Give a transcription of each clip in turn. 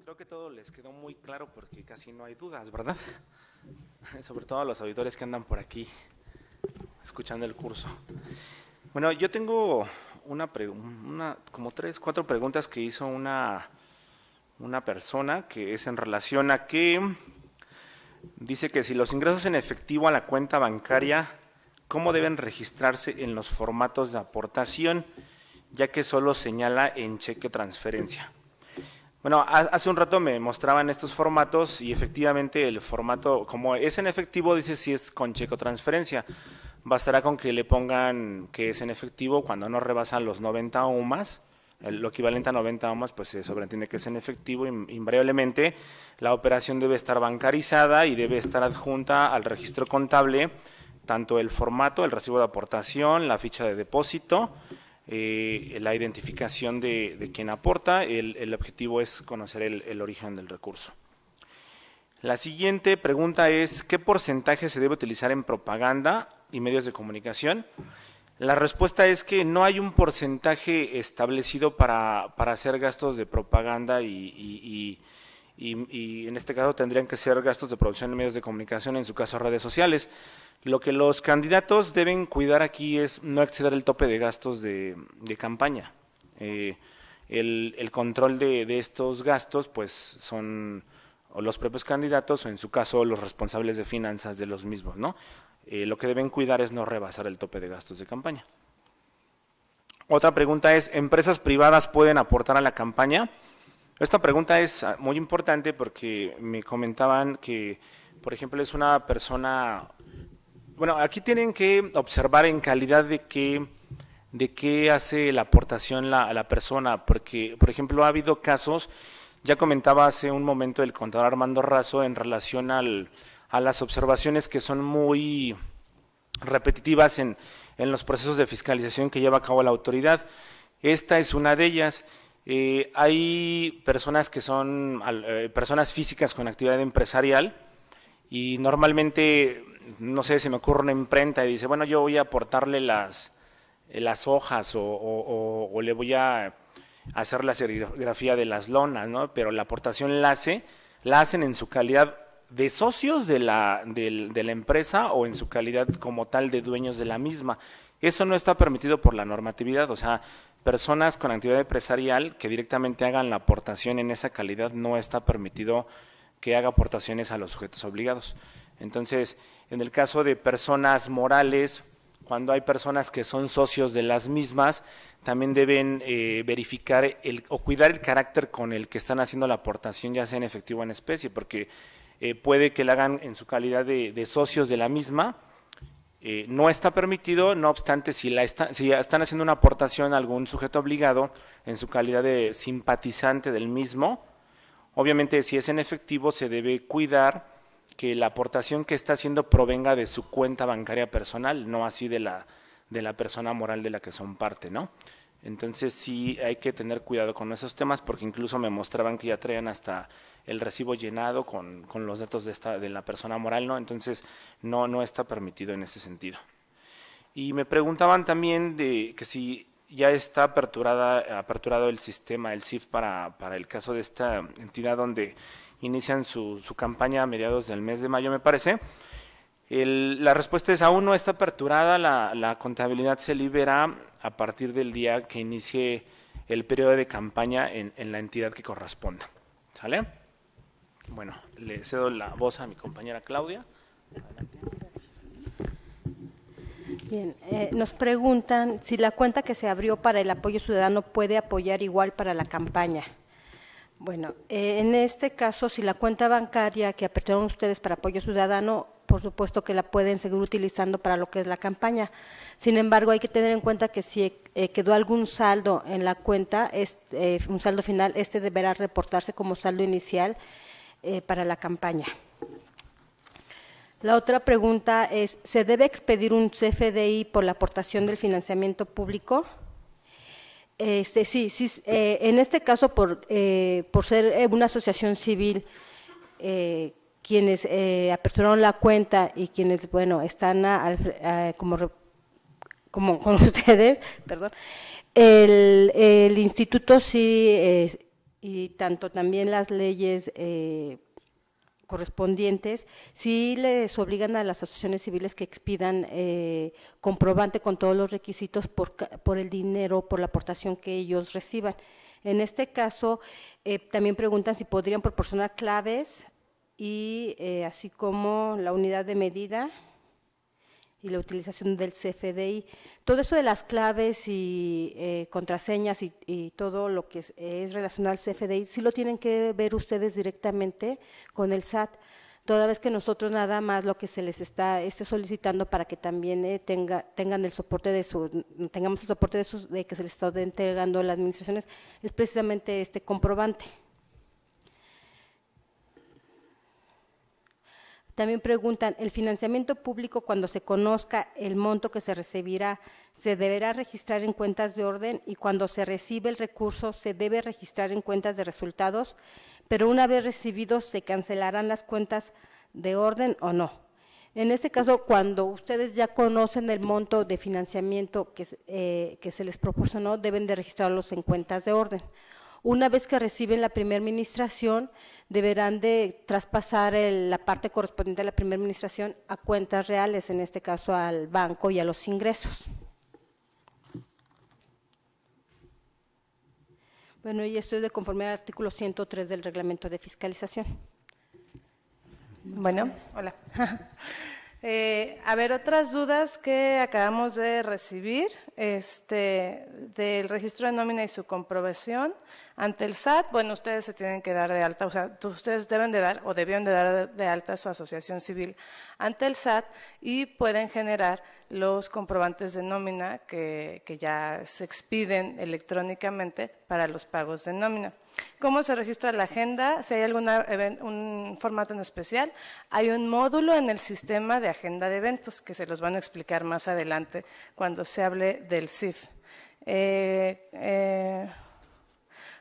creo que todo les quedó muy claro porque casi no hay dudas, ¿verdad? Sobre todo a los auditores que andan por aquí escuchando el curso. Bueno, yo tengo como 3, 4 preguntas que hizo una persona, que es en relación a que dice que si los ingresos en efectivo a la cuenta bancaria, ¿cómo deben registrarse en los formatos de aportación? Ya que solo señala en cheque o transferencia. Bueno, hace un rato me mostraban estos formatos y efectivamente el formato, como es en efectivo, dice si es con cheque o transferencia. Bastará con que le pongan que es en efectivo cuando no rebasan los 90 UMAS, lo equivalente a 90 UMAS, pues se sobreentiende que es en efectivo. Invariablemente la operación debe estar bancarizada y debe estar adjunta al registro contable, tanto el formato, el recibo de aportación, la ficha de depósito, la identificación de quien aporta. El objetivo es conocer el origen del recurso. La siguiente pregunta es, ¿qué porcentaje se debe utilizar en propaganda y medios de comunicación? La respuesta es que no hay un porcentaje establecido para hacer gastos de propaganda y en este caso tendrían que ser gastos de producción de medios de comunicación, en su caso redes sociales. Lo que los candidatos deben cuidar aquí es no exceder el tope de gastos de campaña. El control de estos gastos pues son o los propios candidatos o en su caso los responsables de finanzas de los mismos, ¿no? Lo que deben cuidar es no rebasar el tope de gastos de campaña. Otra pregunta es, ¿empresas privadas pueden aportar a la campaña? Esta pregunta es muy importante porque me comentaban que, por ejemplo, es una persona. Bueno, aquí tienen que observar en calidad de qué hace la aportación la persona, porque, por ejemplo, ha habido casos, ya comentaba hace un momento el contador Armando Razo en relación a las observaciones que son muy repetitivas en los procesos de fiscalización que lleva a cabo la autoridad. Esta es una de ellas. Hay personas que son personas físicas con actividad empresarial y normalmente, no sé, se me ocurre una imprenta y dice, bueno, yo voy a aportarle las hojas o le voy a hacer la serigrafía de las lonas, ¿no? Pero la aportación la hacen en su calidad de socios de la empresa o en su calidad como tal de dueños de la misma. Eso no está permitido por la normatividad, o sea, personas con actividad empresarial que directamente hagan la aportación en esa calidad no está permitido que haga aportaciones a los sujetos obligados. Entonces, en el caso de personas morales, cuando hay personas que son socios de las mismas, también deben verificar o cuidar el carácter con el que están haciendo la aportación, ya sea en efectivo o en especie, porque puede que la hagan en su calidad de socios de la misma. No está permitido, no obstante, si están haciendo una aportación a algún sujeto obligado en su calidad de simpatizante del mismo, obviamente si es en efectivo se debe cuidar que la aportación que está haciendo provenga de su cuenta bancaria personal, no así de la persona moral de la que son parte, ¿no? Entonces sí hay que tener cuidado con esos temas porque incluso me mostraban que ya traían hasta el recibo llenado con los datos de la persona moral, ¿no? Entonces no está permitido en ese sentido. Y me preguntaban también de que si ya está aperturado el sistema, el CIF, para el caso de esta entidad donde inician su campaña a mediados del mes de mayo, me parece. La respuesta es aún no está aperturada, la contabilidad se libera a partir del día que inicie el periodo de campaña en la entidad que corresponda. ¿Sale? Bueno, le cedo la voz a mi compañera Claudia. Adelante. Bien, nos preguntan si la cuenta que se abrió para el apoyo ciudadano puede apoyar igual para la campaña. Bueno, en este caso, si la cuenta bancaria que aperturaron ustedes para apoyo ciudadano, por supuesto que la pueden seguir utilizando para lo que es la campaña. Sin embargo, hay que tener en cuenta que si quedó algún saldo en la cuenta, un saldo final, deberá reportarse como saldo inicial para la campaña. La otra pregunta es, ¿se debe expedir un CFDI por la aportación del financiamiento público? Sí, en este caso, por ser una asociación civil, quienes aperturaron la cuenta y quienes, bueno, están como con ustedes, perdón, el instituto sí y tanto también las leyes correspondientes, sí les obligan a las asociaciones civiles que expidan comprobante con todos los requisitos por el dinero, por la aportación que ellos reciban. En este caso, también preguntan si podrían proporcionar claves y así como la unidad de medida y la utilización del CFDI. Todo eso de las claves y contraseñas y todo lo que es relacionado al CFDI, sí lo tienen que ver ustedes directamente con el SAT, toda vez que nosotros nada más lo que se les está solicitando para que también tengan el soporte tengamos el soporte de que se les está entregando a las administraciones, es precisamente este comprobante. También preguntan, ¿el financiamiento público cuando se conozca el monto que se recibirá, se deberá registrar en cuentas de orden y cuando se recibe el recurso se debe registrar en cuentas de resultados, pero una vez recibidos se cancelarán las cuentas de orden o no? En este caso, cuando ustedes ya conocen el monto de financiamiento que se les proporcionó, deben de registrarlos en cuentas de orden. Una vez que reciben la primera administración, deberán de traspasar la parte correspondiente a la primera administración a cuentas reales, en este caso al banco y a los ingresos. Bueno, y esto es de conformidad al artículo 103 del reglamento de fiscalización. Bueno, hola. A ver, otras dudas que acabamos de recibir del registro de nómina y su comprobación ante el SAT. Bueno, ustedes se tienen que dar de alta, o sea, ustedes deben de dar o debieron de dar de alta su asociación civil ante el SAT y pueden generar los comprobantes de nómina que ya se expiden electrónicamente para los pagos de nómina. ¿Cómo se registra la agenda? Si hay un formato en especial, hay un módulo en el sistema de agenda de eventos que se los van a explicar más adelante cuando se hable del CIF.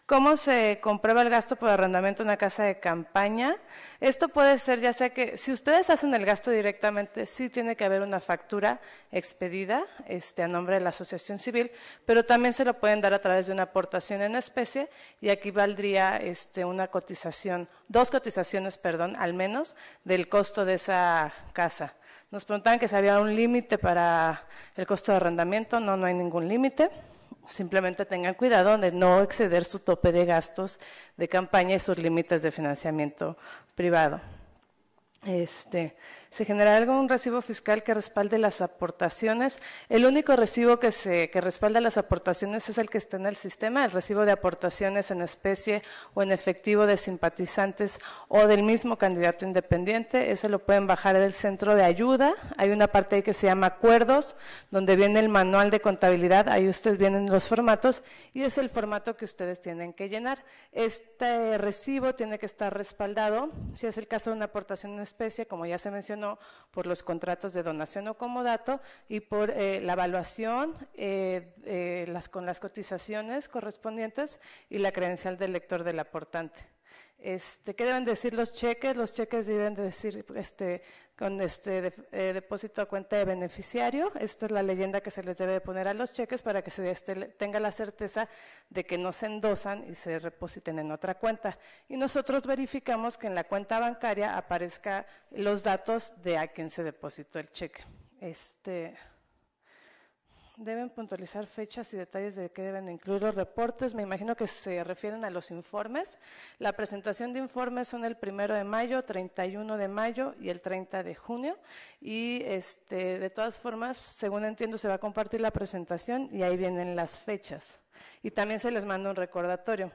¿Cómo se comprueba el gasto por arrendamiento en una casa de campaña? Esto puede ser ya sea que si ustedes hacen el gasto directamente, sí tiene que haber una factura expedida a nombre de la asociación civil, pero también se lo pueden dar a través de una aportación en especie y aquí valdría una cotización, 2 cotizaciones, perdón, al menos, del costo de esa casa. Nos preguntaban que si había un límite para el costo de arrendamiento. No, no hay ningún límite. Simplemente tengan cuidado de no exceder su tope de gastos de campaña y sus límites de financiamiento privado. ¿Se generará algún recibo fiscal que respalde las aportaciones? El único recibo que respalda las aportaciones es el que está en el sistema, el recibo de aportaciones en especie o en efectivo de simpatizantes o del mismo candidato independiente. Ese lo pueden bajar del centro de ayuda. Hay una parte ahí que se llama acuerdos, donde viene el manual de contabilidad. Ahí ustedes vienen los formatos y es el formato que ustedes tienen que llenar. Este recibo tiene que estar respaldado, si es el caso de una aportación en especie, como ya se mencionó, por los contratos de donación o comodato y por la evaluación con las cotizaciones correspondientes y la credencial del lector del aportante. ¿Qué deben decir los cheques? Los cheques deben decir con depósito a cuenta de beneficiario. Esta es la leyenda que se les debe poner a los cheques para que se tenga la certeza de que no se endosan y se depositen en otra cuenta. Y nosotros verificamos que en la cuenta bancaria aparezca los datos de a quien se depositó el cheque. Deben puntualizar fechas y detalles de qué deben incluir los reportes. Me imagino que se refieren a los informes. La presentación de informes son el 1 de mayo, 31 de mayo y el 30 de junio. Y de todas formas, según entiendo, se va a compartir la presentación y ahí vienen las fechas. Y también se les manda un recordatorio.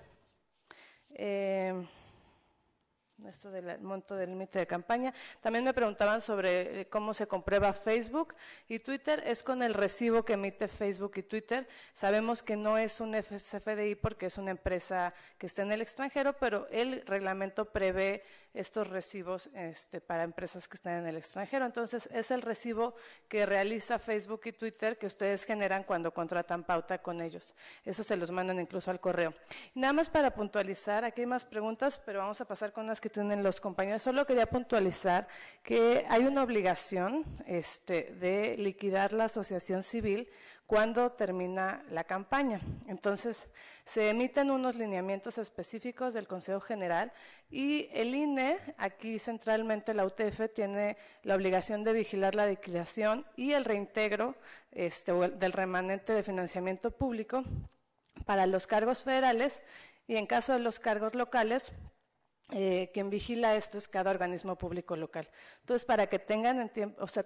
Esto del monto del límite de campaña. También me preguntaban sobre cómo se comprueba Facebook y Twitter. Es con el recibo que emite Facebook y Twitter. Sabemos que no es un CFDI porque es una empresa que está en el extranjero, pero el reglamento prevé estos recibos para empresas que están en el extranjero. Entonces, es el recibo que realiza Facebook y Twitter que ustedes generan cuando contratan pauta con ellos. Eso se los mandan incluso al correo. Y nada más para puntualizar, aquí hay más preguntas, pero vamos a pasar con las que tienen los compañeros. Solo quería puntualizar que hay una obligación de liquidar la asociación civil cuando termina la campaña. Entonces, se emiten unos lineamientos específicos del Consejo General y el INE, aquí centralmente la UTF, tiene la obligación de vigilar la liquidación y el reintegro del remanente de financiamiento público para los cargos federales, y en caso de los cargos locales, quien vigila esto es cada organismo público local. Entonces, para que tengan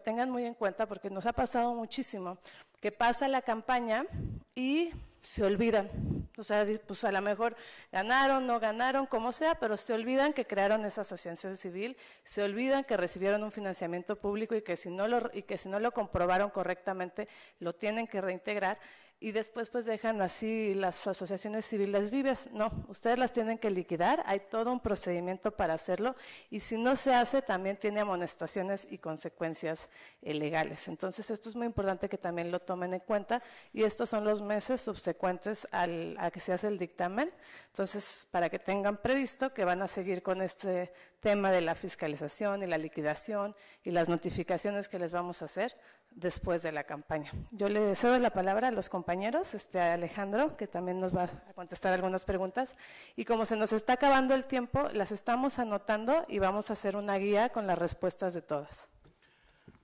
tengan muy en cuenta, porque nos ha pasado muchísimo, que pasa la campaña y se olvidan. O sea, pues a lo mejor ganaron, no ganaron, como sea, pero se olvidan que crearon esa asociación civil, se olvidan que recibieron un financiamiento público y que si no lo comprobaron correctamente, lo tienen que reintegrar. Y después pues dejan así las asociaciones civiles vivas. No, ustedes las tienen que liquidar, hay todo un procedimiento para hacerlo, y si no se hace también tiene amonestaciones y consecuencias legales. Entonces esto es muy importante que también lo tomen en cuenta, y estos son los meses subsecuentes a que se hace el dictamen. Entonces, para que tengan previsto que van a seguir con este tema de la fiscalización y la liquidación y las notificaciones que les vamos a hacer después de la campaña. Yo le cedo la palabra a los compañeros, a Alejandro, que también nos va a contestar algunas preguntas. Y como se nos está acabando el tiempo, las estamos anotando y vamos a hacer una guía con las respuestas de todas.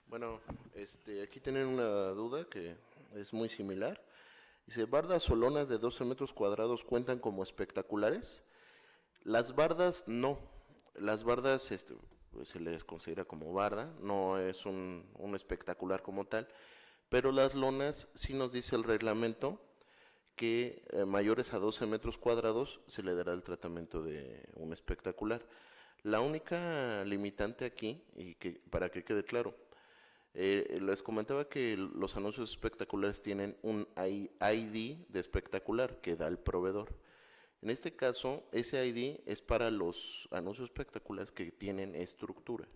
Bueno, aquí tienen una duda que es muy similar. Dice, ¿bardas o lonas de 12 metros cuadrados cuentan como espectaculares? Las bardas no. Las bardas pues, se les considera como barda, no es un espectacular como tal, pero las lonas sí nos dice el reglamento que mayores a 12 metros cuadrados se le dará el tratamiento de un espectacular. La única limitante aquí, y que para que quede claro, les comentaba que los anuncios espectaculares tienen un ID de espectacular que da el proveedor. En este caso, ese ID es para los anuncios espectaculares que tienen estructura,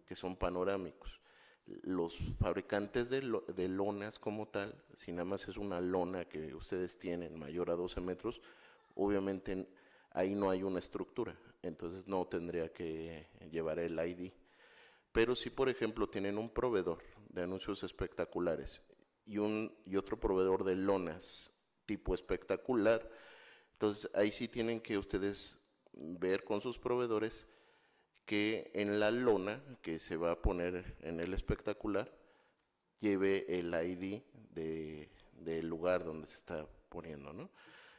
que son panorámicos. Los fabricantes de lonas como tal, si nada más es una lona que ustedes tienen mayor a 12 metros, obviamente ahí no hay una estructura, entonces no tendría que llevar el ID. Pero si, por ejemplo, tienen un proveedor de anuncios espectaculares y otro proveedor de lonas tipo espectacular, entonces ahí sí tienen que ustedes ver con sus proveedores que en la lona que se va a poner en el espectacular lleve el ID del lugar donde se está poniendo, ¿no?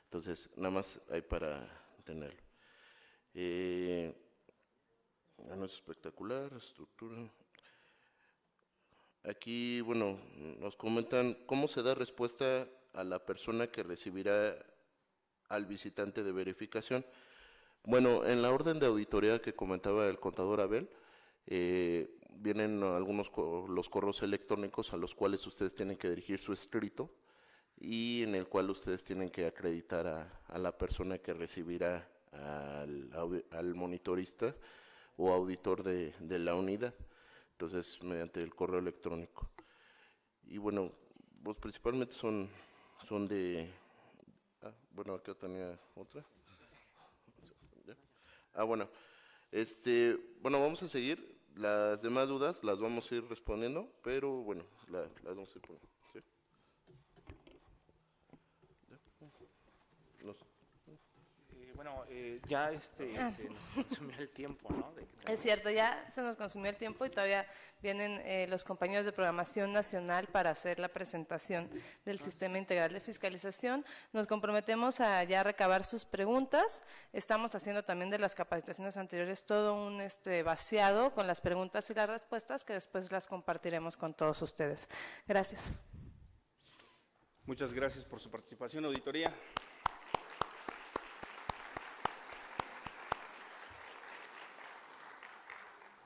Entonces, nada más hay para tenerlo. Anuncio espectacular, estructura. Aquí, bueno, nos comentan cómo se da respuesta a la persona que recibirá al visitante de verificación. Bueno, en la orden de auditoría que comentaba el contador Abel, vienen los correos electrónicos a los cuales ustedes tienen que dirigir su escrito y en el cual ustedes tienen que acreditar a la persona que recibirá al monitorista o auditor de la unidad, entonces mediante el correo electrónico. Y bueno, pues principalmente son de... bueno, acá tenía otra. Bueno, bueno, vamos a seguir. Las demás dudas las vamos a ir respondiendo, pero bueno, las vamos a ir poniendo. ¿Sí? Bueno, ya se nos consumió el tiempo, ¿no? Es cierto, ya se nos consumió el tiempo y todavía vienen los compañeros de Programación Nacional para hacer la presentación del Sistema Integral de Fiscalización. Nos comprometemos a ya recabar sus preguntas. Estamos haciendo también de las capacitaciones anteriores todo un vaciado con las preguntas y las respuestas que después las compartiremos con todos ustedes. Gracias. Muchas gracias por su participación, auditoría.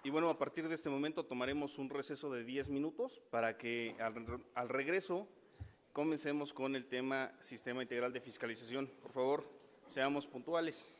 Y bueno, a partir de este momento tomaremos un receso de 10 minutos para que al regreso comencemos con el tema Sistema Integral de Fiscalización. Por favor, seamos puntuales.